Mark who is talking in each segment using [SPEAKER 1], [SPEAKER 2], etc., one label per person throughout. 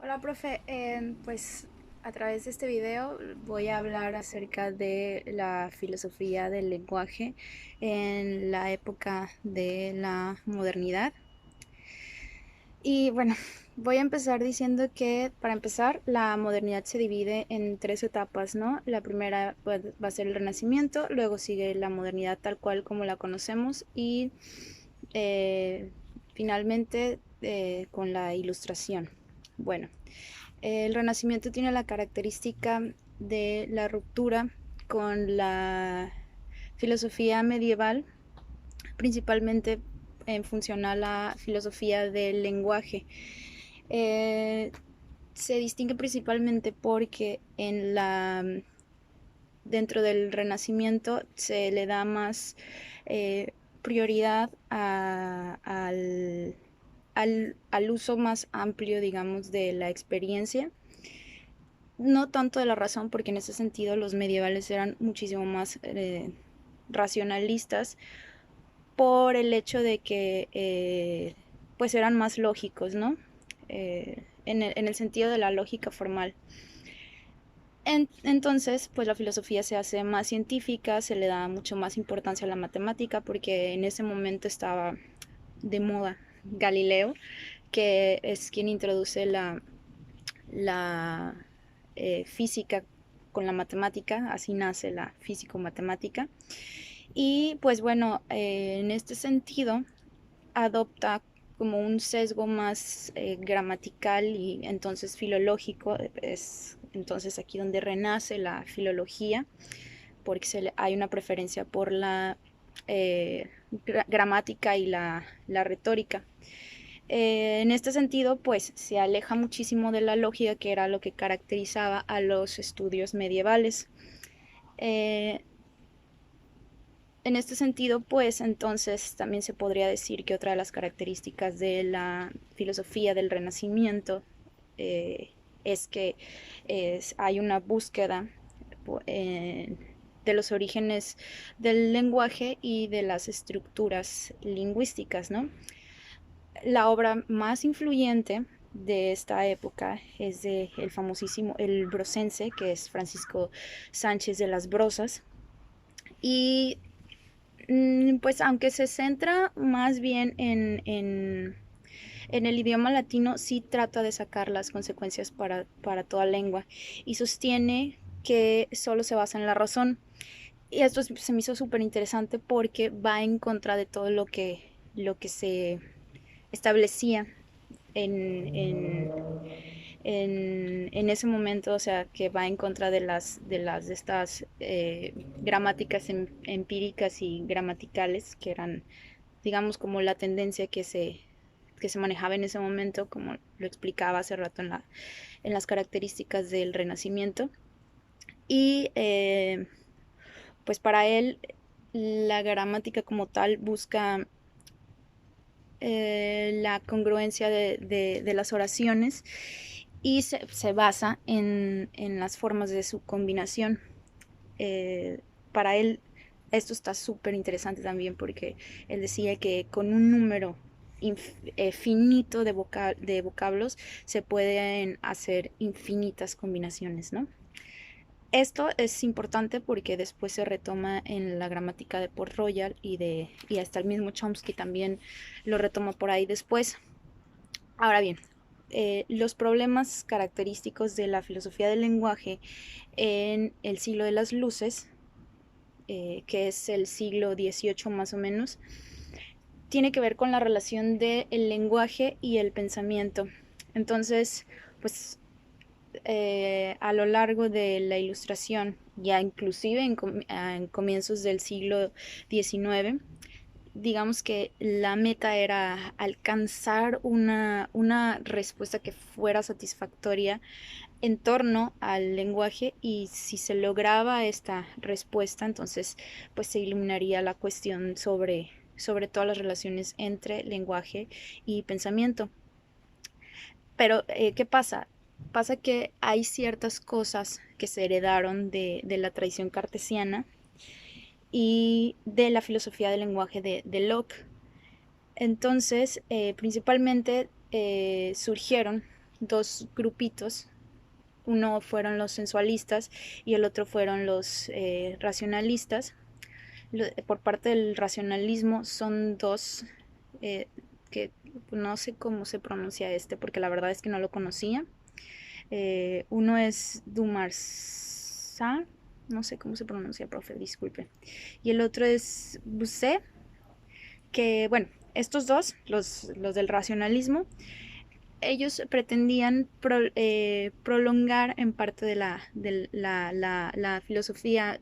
[SPEAKER 1] Hola, profe. Pues a través de este video voy a hablar acerca de la filosofía del lenguaje en la época de la modernidad. Y bueno, voy a empezar diciendo que para empezar la modernidad se divide en tres etapas, ¿no? La primera va a ser el Renacimiento, luego sigue la modernidad tal cual como la conocemos y eh, finalmente con la Ilustración. Bueno, el Renacimiento tiene la característica de la ruptura con la filosofía medieval, principalmente en función a la filosofía del lenguaje. Eh, Se distingue principalmente porque dentro del Renacimiento se le da más prioridad al uso más amplio, digamos, de la experiencia. No tanto de la razón, porque en ese sentido los medievales eran muchísimo más racionalistas por el hecho de que pues eran más lógicos, ¿no? En el sentido de la lógica formal. Entonces, pues la filosofía se hace más científica, se le da mucho más importancia a la matemática, porque en ese momento estaba de moda Galileo, que es quien introduce la física con la matemática, así nace la físico-matemática. Y pues bueno, en este sentido adopta como un sesgo más gramatical y entonces filológico. Es entonces aquí donde renace la filología, porque hay una preferencia por la gramática y la retórica. En este sentido, pues se aleja muchísimo de la lógica, que era lo que caracterizaba a los estudios medievales. Eh, en este sentido, pues entonces también se podría decir que otra de las características de la filosofía del Renacimiento eh, es que hay una búsqueda eh, de los orígenes del lenguaje y de las estructuras lingüísticas, ¿no? La obra más influyente de esta época es de el famosísimo El Brocense, que es Francisco Sánchez de las Brosas. Y pues aunque se centra más bien en el idioma latino, sí trata de sacar las consecuencias para toda lengua y sostiene que solo se basa en la razón. Y esto se me hizo súper interesante porque va en contra de todo lo que se establecía en, en, en ese momento, o sea, que va en contra de estas gramáticas empíricas y gramaticales, que eran, digamos, como la tendencia que se manejaba en ese momento, como lo explicaba hace rato en las características del Renacimiento. Y pues para él la gramática como tal busca la congruencia de las oraciones y se basa en las formas de su combinación. Eh, para él esto está súper interesante también, porque él decía que con un número finito de vocablos se pueden hacer infinitas combinaciones, ¿no? Esto es importante porque después se retoma en la gramática de Port Royal y hasta el mismo Chomsky también lo retoma por ahí después. Ahora bien, los problemas característicos de la filosofía del lenguaje en el siglo de las luces, que es el siglo XVIII más o menos, tiene que ver con la relación del lenguaje y el pensamiento. Entonces, pues a lo largo de la Ilustración, ya inclusive en comienzos del siglo XIX, digamos que la meta era alcanzar una respuesta que fuera satisfactoria en torno al lenguaje, y si se lograba esta respuesta, entonces pues se iluminaría la cuestión sobre todas las relaciones entre lenguaje y pensamiento. Pero, ¿qué pasa? Pasa que hay ciertas cosas que se heredaron de la tradición cartesiana y de la filosofía del lenguaje de Locke. Entonces, principalmente surgieron dos grupitos. Uno fueron los sensualistas y el otro fueron los racionalistas. Por parte del racionalismo son dos que no sé cómo se pronuncia porque la verdad es que no lo conocía. Uno es Dumarsat, no sé cómo se pronuncia, profe, disculpe. Y el otro es Busset, que bueno, estos dos, los del racionalismo, ellos pretendían prolongar en parte de la filosofía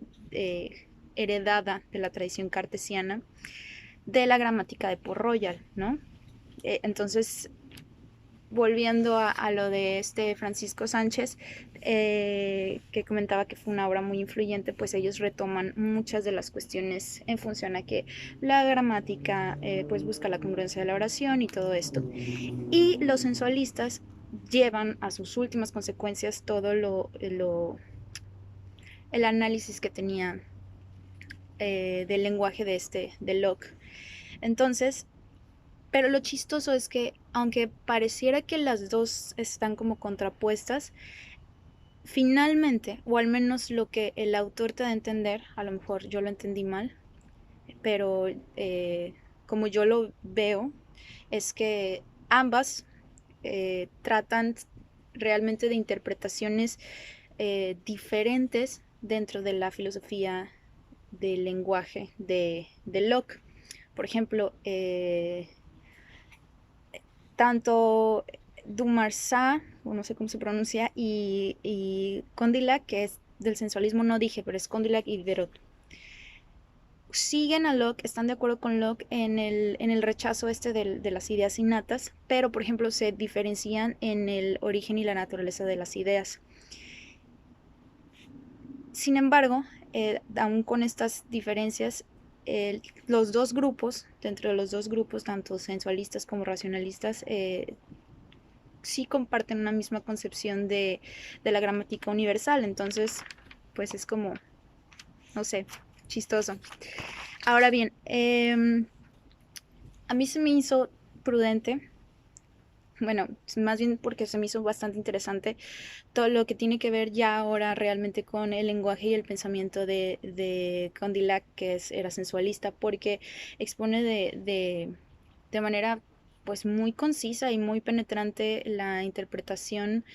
[SPEAKER 1] heredada de la tradición cartesiana de la gramática de Port-Royal, ¿no? Entonces, volviendo a lo de Francisco Sánchez, que comentaba que fue una obra muy influyente, pues ellos retoman muchas de las cuestiones en función a que la gramática pues busca la congruencia de la oración y todo esto. Y los sensualistas llevan a sus últimas consecuencias todo el análisis que tenía del lenguaje de Locke. Entonces, pero lo chistoso es que, aunque pareciera que las dos están como contrapuestas, finalmente, o al menos lo que el autor te da a entender, a lo mejor yo lo entendí mal, pero como yo lo veo, es que ambas tratan realmente de interpretaciones diferentes dentro de la filosofía del lenguaje de Locke. Por ejemplo, tanto Dumarsat, o no sé cómo se pronuncia, y Condillac, que es del sensualismo, no dije, pero es Condillac y Diderot, siguen a Locke, están de acuerdo con Locke en el rechazo de las ideas innatas, pero por ejemplo se diferencian en el origen y la naturaleza de las ideas. Sin embargo, aún con estas diferencias, los dos grupos, dentro de los dos grupos, tanto sensualistas como racionalistas, sí comparten una misma concepción de la gramática universal. Entonces, pues es como, no sé, chistoso. Ahora bien, a mí se me hizo prudente, bueno, más bien porque se me hizo bastante interesante todo lo que tiene que ver ya ahora realmente con el lenguaje y el pensamiento de Condillac, que era sensualista, porque expone de manera pues muy concisa y muy penetrante la interpretación,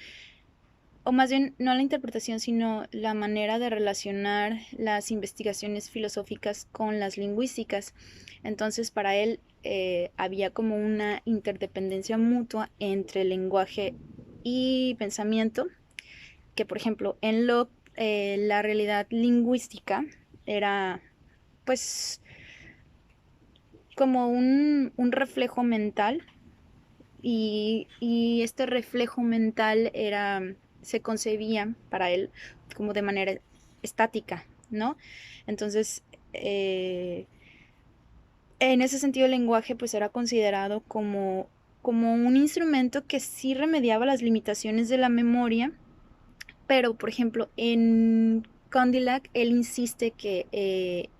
[SPEAKER 1] o más bien no la interpretación, sino la manera de relacionar las investigaciones filosóficas con las lingüísticas. Entonces, para él había como una interdependencia mutua entre lenguaje y pensamiento, que por ejemplo en Locke la realidad lingüística era pues como un reflejo mental y este reflejo mental se concebía para él como de manera estática, ¿no? Entonces, en ese sentido el lenguaje pues era considerado como un instrumento que sí remediaba las limitaciones de la memoria, pero por ejemplo en Condillac él insiste que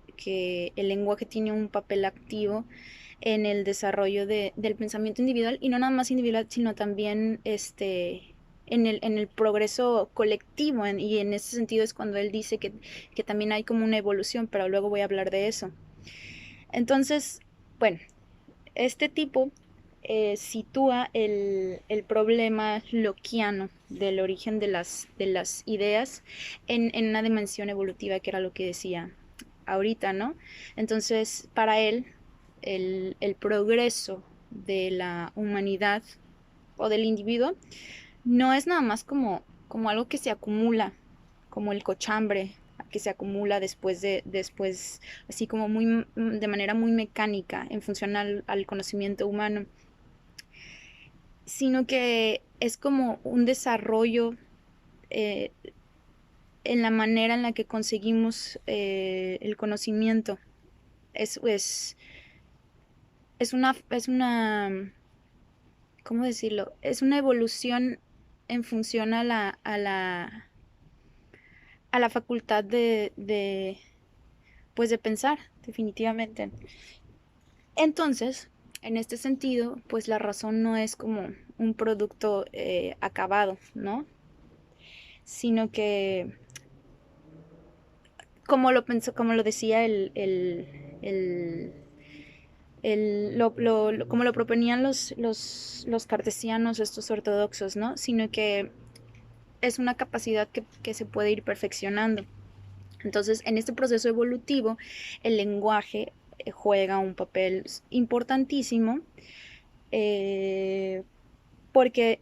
[SPEAKER 1] el lenguaje tiene un papel activo en el desarrollo del pensamiento individual, y no nada más individual, sino también en el progreso colectivo, y en ese sentido es cuando él dice que también hay como una evolución, pero luego voy a hablar de eso. Entonces, bueno, este tipo sitúa el problema lockeano del origen de las ideas en una dimensión evolutiva, que era lo que decía ahorita, ¿no? Entonces, para él, el progreso de la humanidad o del individuo no es nada más como algo que se acumula, como el cochambre que se acumula después así como de manera muy mecánica en función al conocimiento humano, sino que es como un desarrollo eh, en la manera en la que conseguimos el conocimiento. Es, es una, ¿cómo decirlo? Es una evolución en función a la facultad pues de pensar, definitivamente. Entonces, en este sentido, pues la razón no es como un producto acabado, ¿no? Sino que, como lo pensó, como lo decía el, como lo proponían los cartesianos, estos ortodoxos, ¿no? Sino que es una capacidad que se puede ir perfeccionando. Entonces, en este proceso evolutivo, el lenguaje juega un papel importantísimo, eh, porque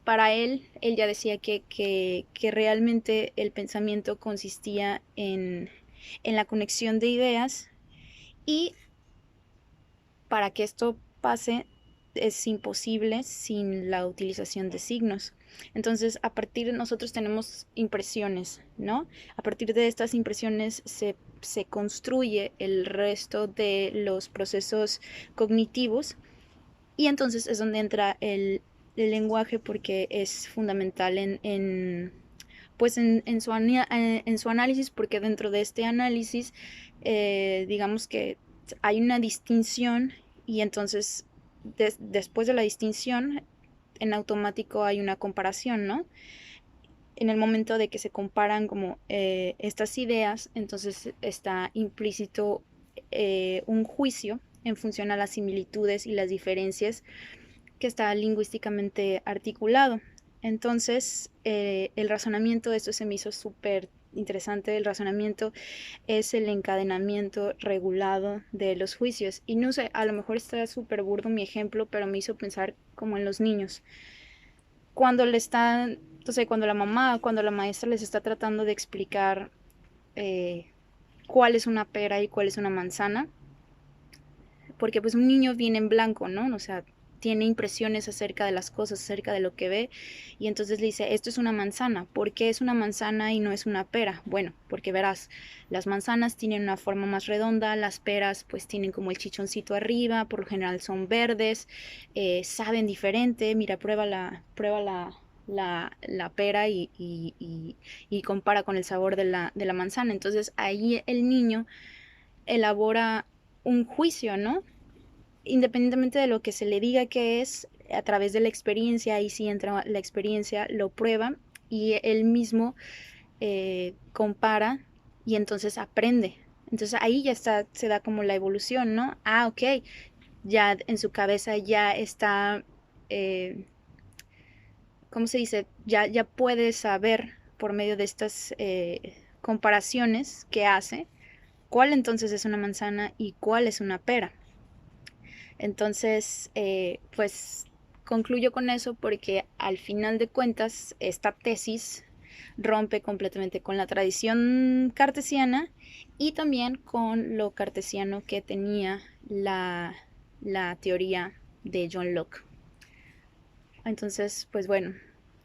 [SPEAKER 1] para él ya decía que realmente el pensamiento consistía en la conexión de ideas, y para que esto pase es imposible sin la utilización de signos. Entonces, a partir de nosotros tenemos impresiones, ¿no? A partir de estas impresiones se construye el resto de los procesos cognitivos, y entonces es donde entra el lenguaje, porque es fundamental pues en su análisis, porque dentro de este análisis, digamos que hay una distinción, y entonces después de la distinción, en automático hay una comparación, ¿no? En el momento de que se comparan como estas ideas, entonces está implícito un juicio en función a las similitudes y las diferencias que está lingüísticamente articulado. Entonces, el razonamiento, esto se me hizo súper interesante. El razonamiento es el encadenamiento regulado de los juicios. Y no sé, a lo mejor está súper burdo mi ejemplo, pero me hizo pensar como en los niños. Cuando le están, entonces, cuando la mamá, cuando la maestra les está tratando de explicar eh, cuál es una pera y cuál es una manzana, porque pues un niño viene en blanco, ¿no? O sea, tiene impresiones acerca de las cosas, acerca de lo que ve, y entonces le dice, esto es una manzana. ¿Por qué es una manzana y no es una pera? Bueno, porque verás, las manzanas tienen una forma más redonda, las peras pues tienen como el chichoncito arriba, por lo general son verdes, saben diferente. Mira, prueba la pera y compara con el sabor de la manzana. Entonces ahí el niño elabora un juicio, ¿no? Independientemente de lo que se le diga que es, a través de la experiencia, ahí sí entra la experiencia, lo prueba, y él mismo compara, y entonces aprende. Entonces ahí ya está, se da como la evolución, ¿no? Ah, ok, ya en su cabeza ya está, eh, ¿cómo se dice? Ya puede saber por medio de estas comparaciones que hace, cuál entonces es una manzana y cuál es una pera. Entonces, pues concluyo con eso, porque al final de cuentas esta tesis rompe completamente con la tradición cartesiana, y también con lo cartesiano que tenía la teoría de John Locke. Entonces, pues bueno,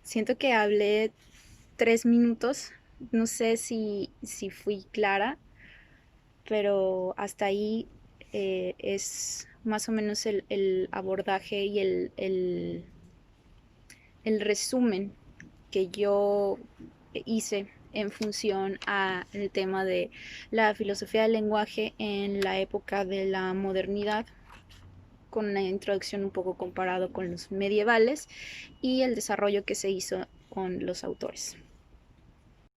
[SPEAKER 1] siento que hablé 3 minutos, no sé si fui clara, pero hasta ahí es más o menos el abordaje y el resumen que yo hice en función al tema de la filosofía del lenguaje en la época de la modernidad, con una introducción un poco comparado con los medievales y el desarrollo que se hizo con los autores.